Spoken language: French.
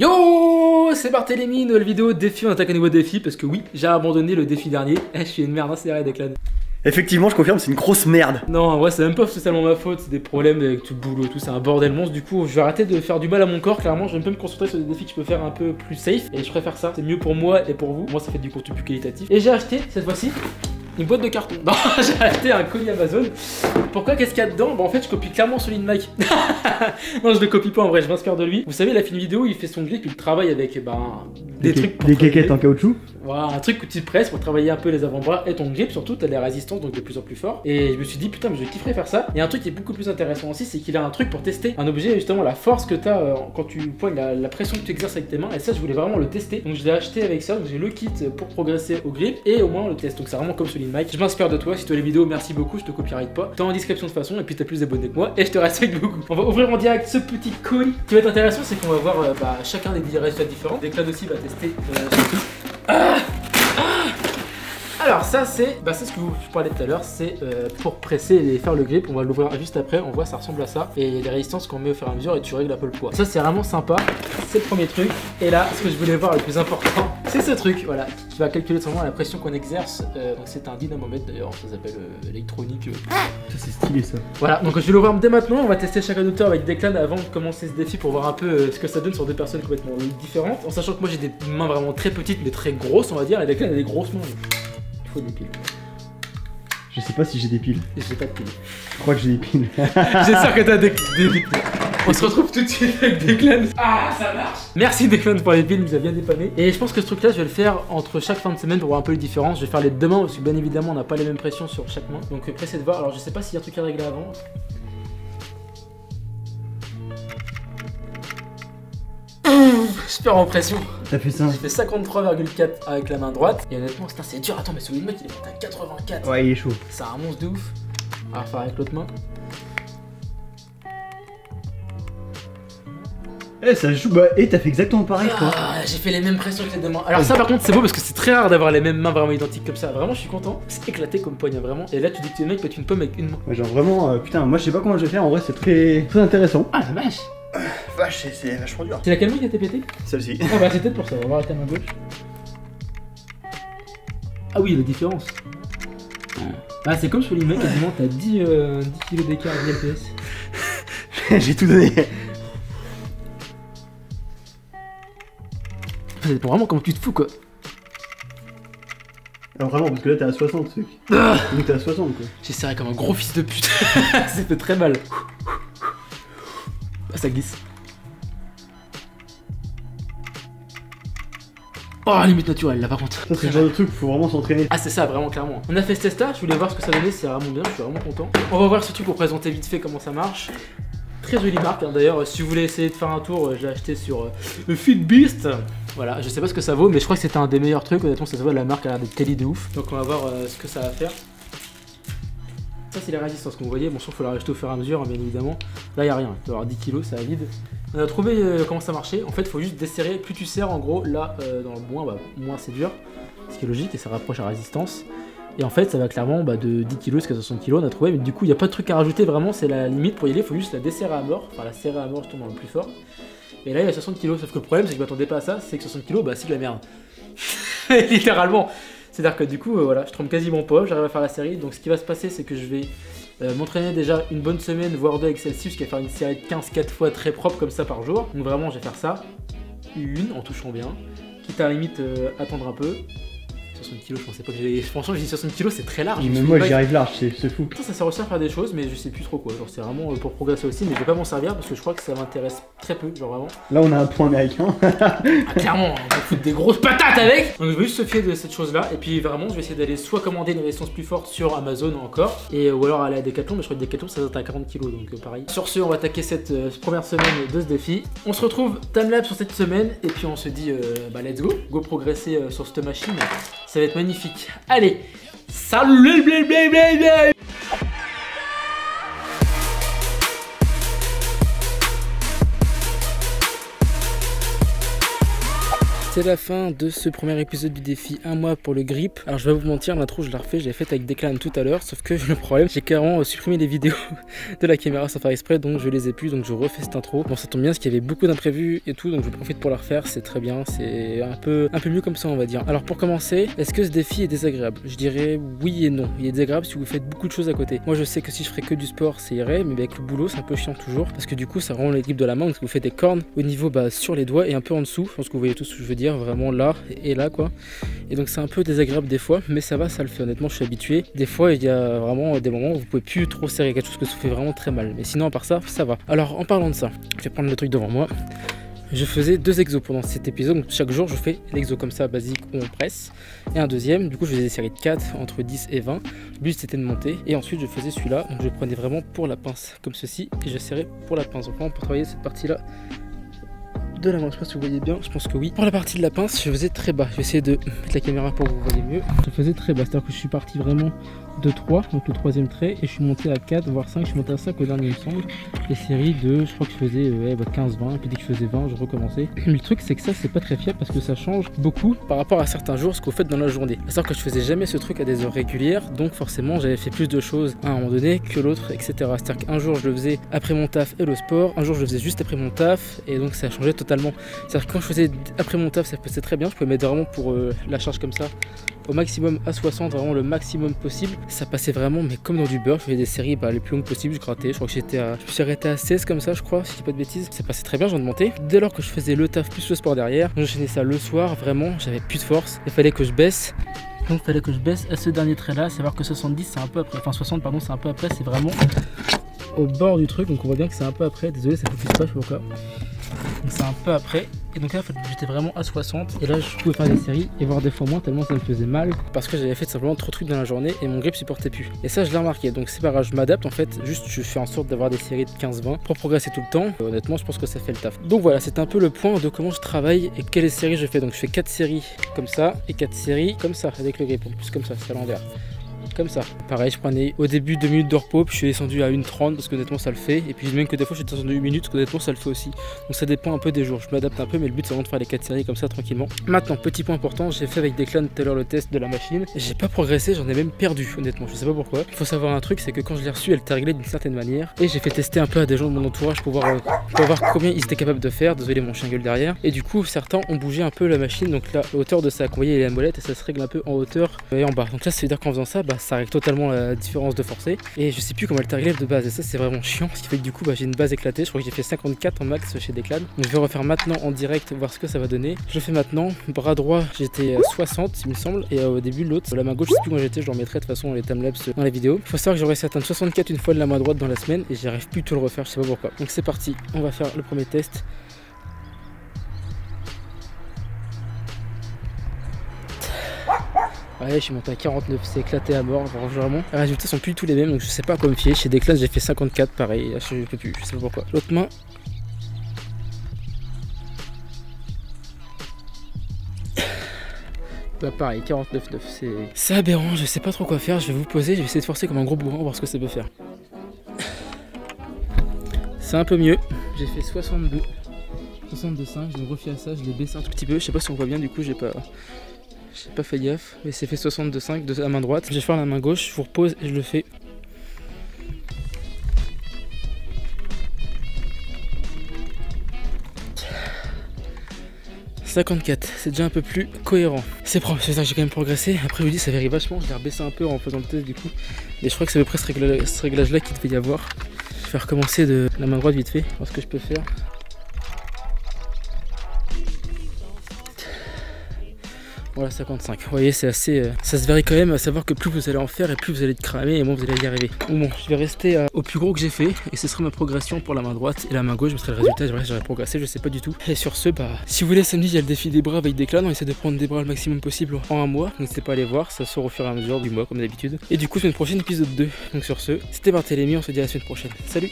Yo, c'est Barthélémy, nouvelle vidéo, défi, on attaque un nouveau défi parce que oui, j'ai abandonné le défi dernier. Je suis une merde, c'est vrai Declan. Effectivement, je confirme, c'est une grosse merde. Non, en vrai, c'est même pas spécialement ma faute, c'est des problèmes avec tout le boulot, tout, c'est un bordel monstre. Du coup, je vais arrêter de faire du mal à mon corps, clairement, je vais même me concentrer sur des défis que je peux faire un peu plus safe. Et je préfère ça, c'est mieux pour moi et pour vous. Moi, ça fait du contenu plus qualitatif. Et j'ai acheté, cette fois-ci, une boîte de carton. Non, j'ai acheté un colis Amazon. Pourquoi? Qu'est-ce qu'il y a dedans? Bah en fait je copie clairement celui de Mike. Non, je le copie pas en vrai, je m'inspire de lui. Vous savez, il a fait une vidéo où il fait son grip, il travaille avec des trucs pour des quéquettes en caoutchouc. Voilà, un truc que tu presses pour travailler un peu les avant-bras et ton grip, surtout t'as des résistances donc de plus en plus fort. Et je me suis dit putain mais je kifferais faire ça. Il y a un truc qui est beaucoup plus intéressant aussi, c'est qu'il a un truc pour tester un objet, justement la force que t'as quand tu poignes, la pression que tu exerces avec tes mains. Et ça je voulais vraiment le tester. Donc je l'ai acheté avec ça, donc j'ai le kit pour progresser au grip et au moins le test. Donc c'est vraiment comme celui de Mike. Je m'inspire de toi, si tu as les vidéos, merci beaucoup, je te copyright pas. T'es en description de toute façon et puis t'as plus d'abonnés que moi et je te respecte beaucoup. On va ouvrir en direct ce petit colis. Ce qui va être intéressant, c'est qu'on va voir chacun des résultats différents. Declan aussi va tester Alors ça c'est ce que je parlais tout à l'heure, c'est pour presser et faire le grip. On va l'ouvrir juste après, on voit ça ressemble à ça. Et il y a des résistances qu'on met au fur et à mesure et tu règles un peu le poids. Ça c'est vraiment sympa, c'est le premier truc. Et là ce que je voulais voir le plus important, c'est ce truc, voilà, qui va calculer simplement la pression qu'on exerce. Donc c'est un dynamomètre d'ailleurs, ça s'appelle électronique. Ça c'est stylé ça. Voilà, donc je vais l'ouvrir dès maintenant, on va tester chaque adopteur avec Declan avant de commencer ce défi pour voir un peu ce que ça donne sur deux personnes complètement différentes. En sachant que moi j'ai des mains vraiment très petites mais très grosses on va dire, et Declan a des grosses mains. Il faut des piles. Je sais pas si j'ai des piles. J'ai pas de piles. Je crois que j'ai des piles. J'espère que t'as des piles. On se retrouve tout de suite avec Declan. Ah, ça marche. Merci Declan pour les piles, il nous a bien dépanné. Et je pense que ce truc là, je vais le faire entre chaque fin de semaine pour voir un peu les différences. Je vais faire les deux mains parce que bien évidemment, on n'a pas les mêmes pressions sur chaque main. Donc pressez de voir. Alors je sais pas s'il y a un truc à régler avant. Je perds en pression. T'as fait ça? J'ai fait 53,4 avec la main droite. Et honnêtement, c'est dur. Attends, mais celui de mec, il est à 84. Ouais, il est chaud. C'est un monstre de ouf. On va refaire avec l'autre main. Eh, ça joue. Bah, et t'as fait exactement pareil, quoi. J'ai fait les mêmes pressions que les deux mains. Alors, ça, par contre, c'est beau parce que c'est très rare d'avoir les mêmes mains vraiment identiques comme ça. Vraiment, je suis content. C'est éclaté comme poignard, vraiment. Et là, tu dis que le mec pète une pomme avec une main. Ouais, genre vraiment, putain, moi je sais pas comment je vais faire. En vrai, c'est très intéressant. Ah, la vache. Vache, c'est vachement dur. C'est laquelle main qui a été pété? Celle-ci. Ah, bah, c'est peut-être pour ça. On va voir la main gauche. Ah, oui, la différence. Ah, c'est comme sur les mecs, quasiment, t'as 10 kg d'écart de LPS. J'ai tout donné. Ça dépend vraiment comment tu te fous, quoi. Alors vraiment, parce que là t'es à 60, truc. Donc t'es à 60, quoi. J'ai serré comme un gros fils de pute. Ça fait très mal. Ah, ça glisse. Oh, limite naturelle là par contre. Ça c'est le genre de truc, faut vraiment s'entraîner. Ah, c'est ça, vraiment clairement. On a fait ce test là, je voulais voir ce que ça donnait, c'est vraiment bien, je suis vraiment content. On va voir ce truc pour présenter vite fait comment ça marche. Très jolie marque, hein. D'ailleurs, si vous voulez essayer de faire un tour, je l'ai acheté sur Fitbeast. Voilà, je sais pas ce que ça vaut, mais je crois que c'était un des meilleurs trucs. Honnêtement, ça se voit, la marque a l'air d'être quali de ouf. Donc on va voir ce que ça va faire. Ça c'est la résistance, comme vous voyez, bon sûr faut la rajouter au fur et à mesure, hein, bien évidemment. Là il n'y a rien, il doit y avoir 10 kg, ça va vide. On a trouvé comment ça marchait, en fait il faut juste desserrer, plus tu serres en gros, là dans le moins, moins c'est dur, ce qui est logique et ça rapproche la résistance. Et en fait ça va clairement de 10 kg jusqu'à 60 kg on a trouvé, mais du coup il n'y a pas de truc à rajouter vraiment, c'est la limite pour y aller, il faut juste la desserrer à mort, enfin la serrer à mort je tombe dans le plus fort. Et là il y a 60 kg, sauf que le problème c'est que je m'attendais pas à ça, c'est que 60 kg c'est de la merde. Littéralement. C'est-à-dire que du coup, voilà, je trempe quasiment pas, j'arrive à faire la série. Donc ce qui va se passer, c'est que je vais m'entraîner déjà une bonne semaine, voire deux avec celle-ci, jusqu'à faire une série de 15-4 fois très propre comme ça par jour. Donc vraiment, je vais faire ça, une en touchant bien, quitte à la limite attendre un peu. 60 kg, je pensais pas que j'allais. Franchement, j'ai dit 60 kg, c'est très large. Mais moi j'y arrive large, c'est fou. Putain, ça sert aussi à faire des choses, mais je sais plus trop quoi. Genre, c'est vraiment pour progresser aussi, mais je vais pas m'en servir parce que je crois que ça m'intéresse très peu, genre vraiment. Là, on a un point américain. Ah, clairement, on va foutre des grosses patates avec. Donc, je vais juste se fier de cette chose-là, et puis vraiment, je vais essayer d'aller soit commander une résistance plus forte sur Amazon encore, et ou alors aller à Decathlon, mais je crois que Decathlon ça doit être à 40 kg, donc pareil. Sur ce, on va attaquer cette première semaine de ce défi. On se retrouve timelapse sur cette semaine, et puis on se dit, let's go progresser sur cette machine. Ça va être magnifique. Allez, salut blablabla. C'est la fin de ce premier épisode du défi 1 mois pour le grip. Alors je vais vous mentir, l'intro je l'ai refait, j'ai fait avec Declan tout à l'heure, sauf que le problème j'ai carrément supprimé les vidéos de la caméra sans faire exprès, donc je les ai plus, donc je refais cette intro. Bon ça tombe bien parce qu'il y avait beaucoup d'imprévus et tout, donc je profite pour la refaire, c'est très bien, c'est un peu mieux comme ça on va dire. Alors pour commencer, est-ce que ce défi est désagréable? Je dirais oui et non. Il est désagréable si vous faites beaucoup de choses à côté. Moi je sais que si je ferais que du sport ça irait, mais avec le boulot c'est un peu chiant toujours, parce que du coup ça rend l'équilibre de la main, parce que vous faites des cornes au niveau sur les doigts et un peu en dessous, je pense que vous voyez tout ce que je veux dire, vraiment là et là quoi. Et donc c'est un peu désagréable des fois, mais ça va, ça le fait, honnêtement je suis habitué. Des fois il y a vraiment des moments où vous pouvez plus trop serrer quelque chose que ça fait vraiment très mal, mais sinon à part ça, ça va. Alors en parlant de ça, je vais prendre le truc devant moi. Je faisais 2 exos pendant cet épisode, donc chaque jour je fais l'exo comme ça basique où on presse et un deuxième, du coup je faisais des séries de 4 entre 10 et 20, le but c'était de monter et ensuite je faisais celui-là, donc je prenais vraiment pour la pince comme ceci et je serrais pour la pince, donc vraiment pour travailler cette partie là de la main. Je sais pas si vous voyez bien, je pense que oui. Pour la partie de la pince, je faisais très bas. Je vais essayer de mettre la caméra pour que vous voyez mieux. Je faisais très bas, c'est-à-dire que je suis parti vraiment de 3, donc le 3e trait, et je suis monté à 4, voire 5, je suis monté à 5 au dernier il me semble. Les séries de, je crois que je faisais 15-20, puis dès que je faisais 20, je recommençais. Mais le truc c'est que ça c'est pas très fiable parce que ça change beaucoup par rapport à certains jours ce que vous faites dans la journée. C'est-à-dire que je faisais jamais ce truc à des heures régulières, donc forcément j'avais fait plus de choses à un moment donné que l'autre, etc. C'est-à-dire qu'un jour je le faisais après mon taf et le sport, un jour je le faisais juste après mon taf, et donc ça a changé totalement. C'est-à-dire que quand je faisais après mon taf ça passait très bien, je pouvais mettre vraiment pour la charge comme ça au maximum à 60, vraiment le maximum possible, ça passait vraiment mais comme dans du beurre. Je faisais des séries les plus longues possibles, je grattais, je crois que je me suis arrêté à 16 comme ça je crois, si je dis pas de bêtises, ça passait très bien, j'en montais. Dès lors que je faisais le taf plus le sport derrière, j'enchaînais ça le soir, vraiment j'avais plus de force, il fallait que je baisse. Donc il fallait que je baisse à ce dernier trait là, savoir que 70 c'est un peu après, enfin 60 pardon c'est un peu après, c'est vraiment au bord du truc, donc on voit bien que c'est un peu après, désolé ça focus pas, je sais pas pourquoi. Donc c'est un peu après, et donc là j'étais vraiment à 60 et là je pouvais faire des séries et voir des fois moins tellement ça me faisait mal parce que j'avais fait simplement trop de trucs dans la journée et mon grip supportait plus, et ça je l'ai remarqué. Donc c'est pas grave, je m'adapte en fait, juste je fais en sorte d'avoir des séries de 15-20 pour progresser tout le temps. Honnêtement je pense que ça fait le taf. Donc voilà, c'est un peu le point de comment je travaille et quelles séries je fais. Donc je fais 4 séries comme ça et 4 séries comme ça avec le grip, en plus comme ça, c'est à l'envers. Comme ça. Pareil, je prenais au début 2 minutes de repos, puis je suis descendu à 1,30 parce que honnêtement ça le fait. Et puis même que des fois je suis descendu 1 minute parce que honnêtement ça le fait aussi. Donc ça dépend un peu des jours, je m'adapte un peu, mais le but c'est vraiment de faire les 4 séries comme ça tranquillement. Maintenant, petit point important, j'ai fait avec Declan tout à l'heure le test de la machine. J'ai pas progressé, j'en ai même perdu honnêtement, je sais pas pourquoi. Il faut savoir un truc, c'est que quand je l'ai reçu, elle était réglée d'une certaine manière. Et j'ai fait tester un peu à des gens de mon entourage pour voir combien ils étaient capables de faire. Désolé, mon chien gueule derrière. Et du coup, certains ont bougé un peu la machine, donc la hauteur de ça, vous voyez la molette, et ça se règle un peu en hauteur et en bas. Donc là, ça veut dire qu'en faisant ça, ça règle totalement la différence de forcer, et je sais plus comment elle est de base, et ça c'est vraiment chiant, ce qui fait que du coup j'ai une base éclatée. Je crois que j'ai fait 54 en max chez Declan, donc je vais refaire maintenant en direct voir ce que ça va donner. Je le fais maintenant. Bras droit j'étais à 60 il me semble, et au début l'autre, la main gauche je sais plus où j'étais, je le remettrai de toute façon les timelapse dans la vidéo. Il faut savoir que j'aurais atteint 64 une fois de la main droite dans la semaine et j'arrive plus tout le refaire, je sais pas pourquoi. Donc c'est parti, on va faire le premier test. Ouais, je suis monté à 49, c'est éclaté à mort, vraiment. Les résultats sont plus tous les mêmes, donc je sais pas à quoi me fier. Chez Declan j'ai fait 54, pareil, je peux plus, je sais pas pourquoi. L'autre main. Pareil, 49,9, c'est aberrant, je sais pas trop quoi faire. Je vais vous poser, je vais essayer de forcer comme un gros bourrin, voir ce que ça peut faire. C'est un peu mieux, j'ai fait 62, 62,5, je l'ai refait à ça, je l'ai baissé un tout petit peu, je sais pas si on voit bien, du coup j'ai pas fait gaffe, mais c'est fait 62,5 de la main droite. Je vais faire la main gauche, je vous repose et je le fais. « 54, c'est déjà un peu plus cohérent. C'est propre, c'est ça que j'ai quand même progressé. Après je vous dis ça varie vachement, je l'ai rebaissé un peu en faisant le test du coup. Mais je crois que c'est à peu près ce réglage là qu'il devait y avoir. Je vais recommencer de la main droite vite fait, voir ce que je peux faire. Voilà, 55. Vous voyez, c'est assez. Ça se varie quand même, à savoir que plus vous allez en faire et plus vous allez être cramé et moins vous allez y arriver. Bon, je vais rester au plus gros que j'ai fait et ce sera ma progression pour la main droite, et la main gauche, je mettrai le résultat. J'aurais progressé, je sais pas du tout. Et sur ce, si vous voulez, samedi, il y a le défi des bras avec Declan. On essaie de prendre des bras le maximum possible en un mois. N'hésitez pas à aller voir, ça sort au fur et à mesure du mois, comme d'habitude. Et du coup, semaine prochaine, épisode 2. Donc sur ce, c'était Barthélémy, on se dit à la semaine prochaine. Salut!